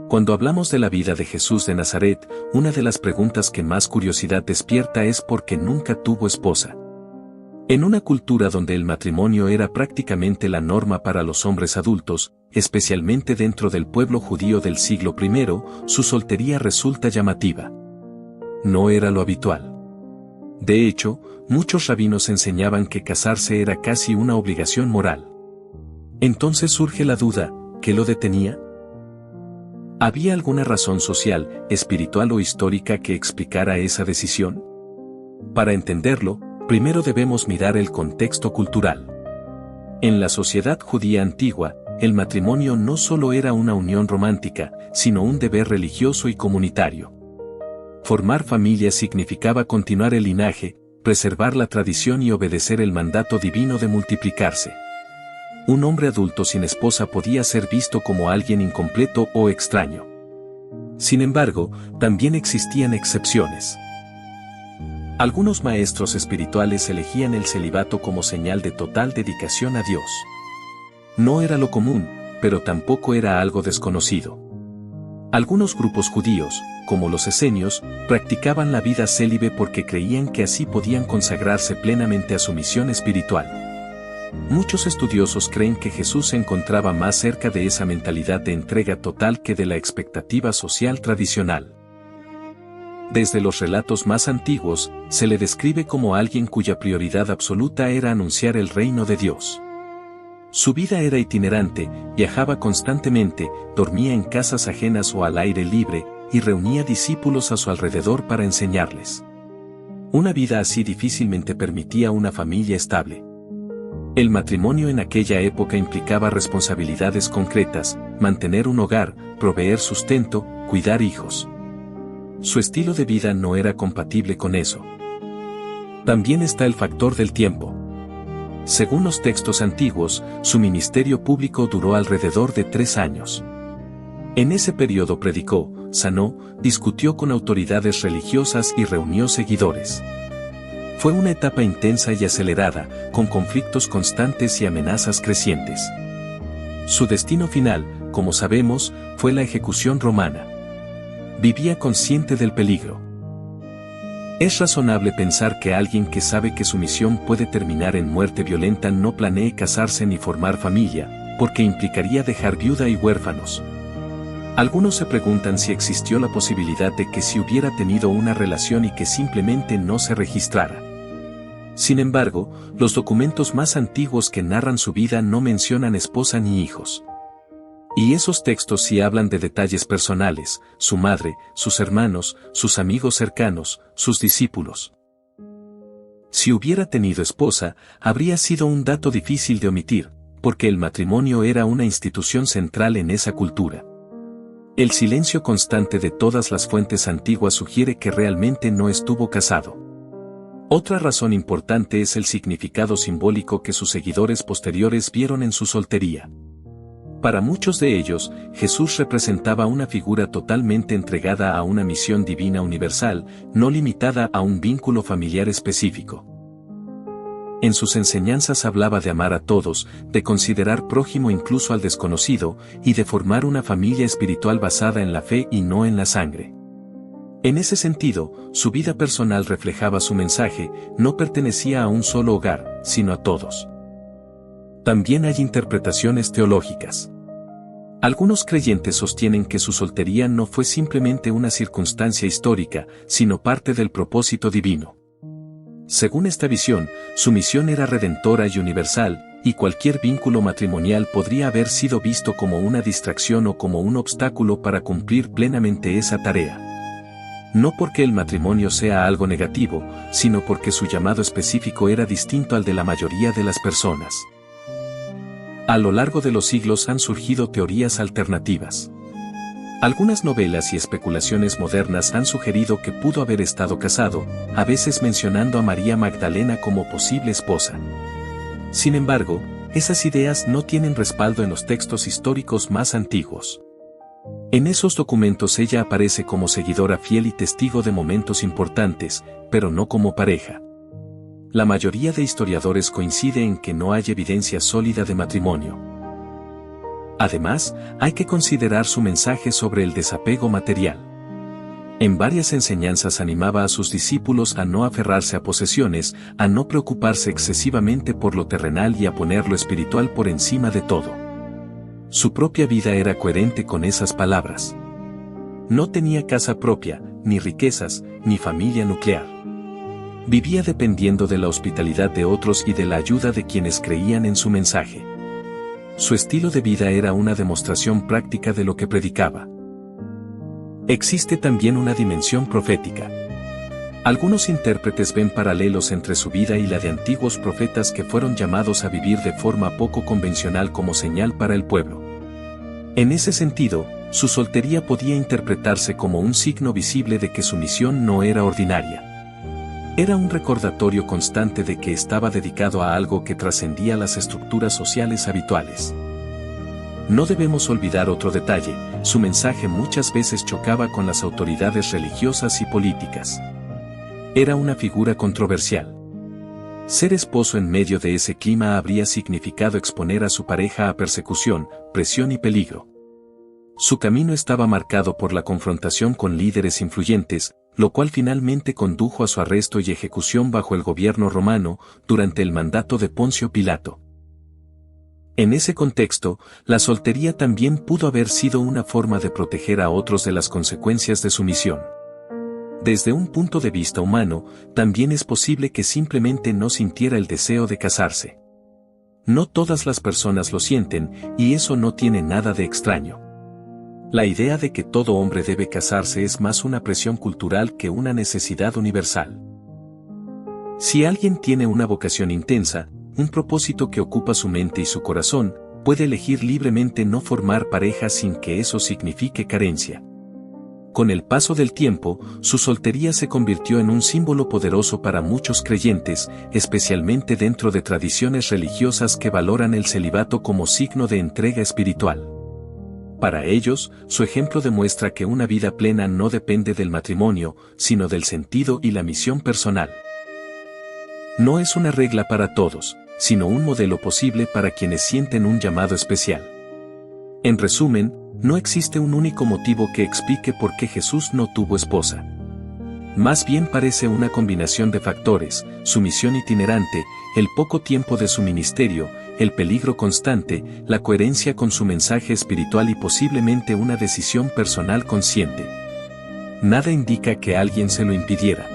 Cuando hablamos de la vida de Jesús de Nazaret, una de las preguntas que más curiosidad despierta es por qué nunca tuvo esposa. En una cultura donde el matrimonio era prácticamente la norma para los hombres adultos, especialmente dentro del pueblo judío del siglo I, su soltería resulta llamativa. No era lo habitual. De hecho, muchos rabinos enseñaban que casarse era casi una obligación moral. Entonces surge la duda, ¿qué lo detenía? ¿Había alguna razón social, espiritual o histórica que explicara esa decisión? Para entenderlo, primero debemos mirar el contexto cultural. En la sociedad judía antigua, el matrimonio no solo era una unión romántica, sino un deber religioso y comunitario. Formar familia significaba continuar el linaje, preservar la tradición y obedecer el mandato divino de multiplicarse. Un hombre adulto sin esposa podía ser visto como alguien incompleto o extraño. Sin embargo, también existían excepciones. Algunos maestros espirituales elegían el celibato como señal de total dedicación a Dios. No era lo común, pero tampoco era algo desconocido. Algunos grupos judíos, como los esenios, practicaban la vida célibe porque creían que así podían consagrarse plenamente a su misión espiritual. Muchos estudiosos creen que Jesús se encontraba más cerca de esa mentalidad de entrega total que de la expectativa social tradicional. Desde los relatos más antiguos, se le describe como alguien cuya prioridad absoluta era anunciar el reino de Dios. Su vida era itinerante, viajaba constantemente, dormía en casas ajenas o al aire libre, y reunía discípulos a su alrededor para enseñarles. Una vida así difícilmente permitía una familia estable. El matrimonio en aquella época implicaba responsabilidades concretas, mantener un hogar, proveer sustento, cuidar hijos. Su estilo de vida no era compatible con eso. También está el factor del tiempo. Según los textos antiguos, su ministerio público duró alrededor de 3 años. En ese periodo predicó, sanó, discutió con autoridades religiosas y reunió seguidores. Fue una etapa intensa y acelerada, con conflictos constantes y amenazas crecientes. Su destino final, como sabemos, fue la ejecución romana. Vivía consciente del peligro. Es razonable pensar que alguien que sabe que su misión puede terminar en muerte violenta no planee casarse ni formar familia, porque implicaría dejar viuda y huérfanos. Algunos se preguntan si existió la posibilidad de que si hubiera tenido una relación y que simplemente no se registrara. Sin embargo, los documentos más antiguos que narran su vida no mencionan esposa ni hijos. Y esos textos sí hablan de detalles personales, su madre, sus hermanos, sus amigos cercanos, sus discípulos. Si hubiera tenido esposa, habría sido un dato difícil de omitir, porque el matrimonio era una institución central en esa cultura. El silencio constante de todas las fuentes antiguas sugiere que realmente no estuvo casado. Otra razón importante es el significado simbólico que sus seguidores posteriores vieron en su soltería. Para muchos de ellos, Jesús representaba una figura totalmente entregada a una misión divina universal, no limitada a un vínculo familiar específico. En sus enseñanzas hablaba de amar a todos, de considerar prójimo incluso al desconocido, y de formar una familia espiritual basada en la fe y no en la sangre. En ese sentido, su vida personal reflejaba su mensaje, no pertenecía a un solo hogar, sino a todos. También hay interpretaciones teológicas. Algunos creyentes sostienen que su soltería no fue simplemente una circunstancia histórica, sino parte del propósito divino. Según esta visión, su misión era redentora y universal, y cualquier vínculo matrimonial podría haber sido visto como una distracción o como un obstáculo para cumplir plenamente esa tarea. No porque el matrimonio sea algo negativo, sino porque su llamado específico era distinto al de la mayoría de las personas. A lo largo de los siglos han surgido teorías alternativas. Algunas novelas y especulaciones modernas han sugerido que pudo haber estado casado, a veces mencionando a María Magdalena como posible esposa. Sin embargo, esas ideas no tienen respaldo en los textos históricos más antiguos. En esos documentos ella aparece como seguidora fiel y testigo de momentos importantes, pero no como pareja. La mayoría de historiadores coincide en que no hay evidencia sólida de matrimonio. Además, hay que considerar su mensaje sobre el desapego material. En varias enseñanzas animaba a sus discípulos a no aferrarse a posesiones, a no preocuparse excesivamente por lo terrenal y a poner lo espiritual por encima de todo. Su propia vida era coherente con esas palabras. No tenía casa propia, ni riquezas, ni familia nuclear. Vivía dependiendo de la hospitalidad de otros y de la ayuda de quienes creían en su mensaje. Su estilo de vida era una demostración práctica de lo que predicaba. Existe también una dimensión profética. Algunos intérpretes ven paralelos entre su vida y la de antiguos profetas que fueron llamados a vivir de forma poco convencional como señal para el pueblo. En ese sentido, su soltería podía interpretarse como un signo visible de que su misión no era ordinaria. Era un recordatorio constante de que estaba dedicado a algo que trascendía las estructuras sociales habituales. No debemos olvidar otro detalle, su mensaje muchas veces chocaba con las autoridades religiosas y políticas. Era una figura controversial. Ser esposo en medio de ese clima habría significado exponer a su pareja a persecución, presión y peligro. Su camino estaba marcado por la confrontación con líderes influyentes, lo cual finalmente condujo a su arresto y ejecución bajo el gobierno romano, durante el mandato de Poncio Pilato. En ese contexto, la soltería también pudo haber sido una forma de proteger a otros de las consecuencias de su misión. Desde un punto de vista humano, también es posible que simplemente no sintiera el deseo de casarse. No todas las personas lo sienten, y eso no tiene nada de extraño. La idea de que todo hombre debe casarse es más una presión cultural que una necesidad universal. Si alguien tiene una vocación intensa, un propósito que ocupa su mente y su corazón, puede elegir libremente no formar pareja sin que eso signifique carencia. Con el paso del tiempo, su soltería se convirtió en un símbolo poderoso para muchos creyentes, especialmente dentro de tradiciones religiosas que valoran el celibato como signo de entrega espiritual. Para ellos, su ejemplo demuestra que una vida plena no depende del matrimonio, sino del sentido y la misión personal. No es una regla para todos, sino un modelo posible para quienes sienten un llamado especial. En resumen, no existe un único motivo que explique por qué Jesús no tuvo esposa. Más bien parece una combinación de factores: su misión itinerante, el poco tiempo de su ministerio, el peligro constante, la coherencia con su mensaje espiritual y posiblemente una decisión personal consciente. Nada indica que alguien se lo impidiera.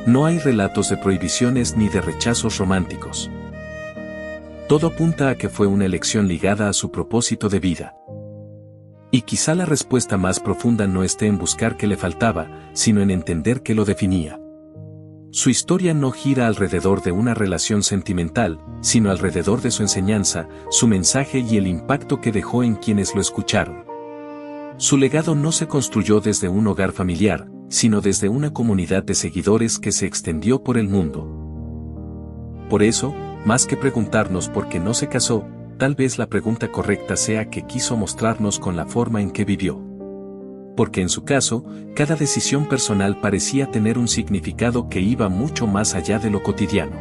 No hay relatos de prohibiciones ni de rechazos románticos. Todo apunta a que fue una elección ligada a su propósito de vida. Y quizá la respuesta más profunda no esté en buscar qué le faltaba, sino en entender qué lo definía. Su historia no gira alrededor de una relación sentimental, sino alrededor de su enseñanza, su mensaje y el impacto que dejó en quienes lo escucharon. Su legado no se construyó desde un hogar familiar, sino desde una comunidad de seguidores que se extendió por el mundo. Por eso, más que preguntarnos por qué no se casó, tal vez la pregunta correcta sea qué quiso mostrarnos con la forma en que vivió. Porque en su caso, cada decisión personal parecía tener un significado que iba mucho más allá de lo cotidiano.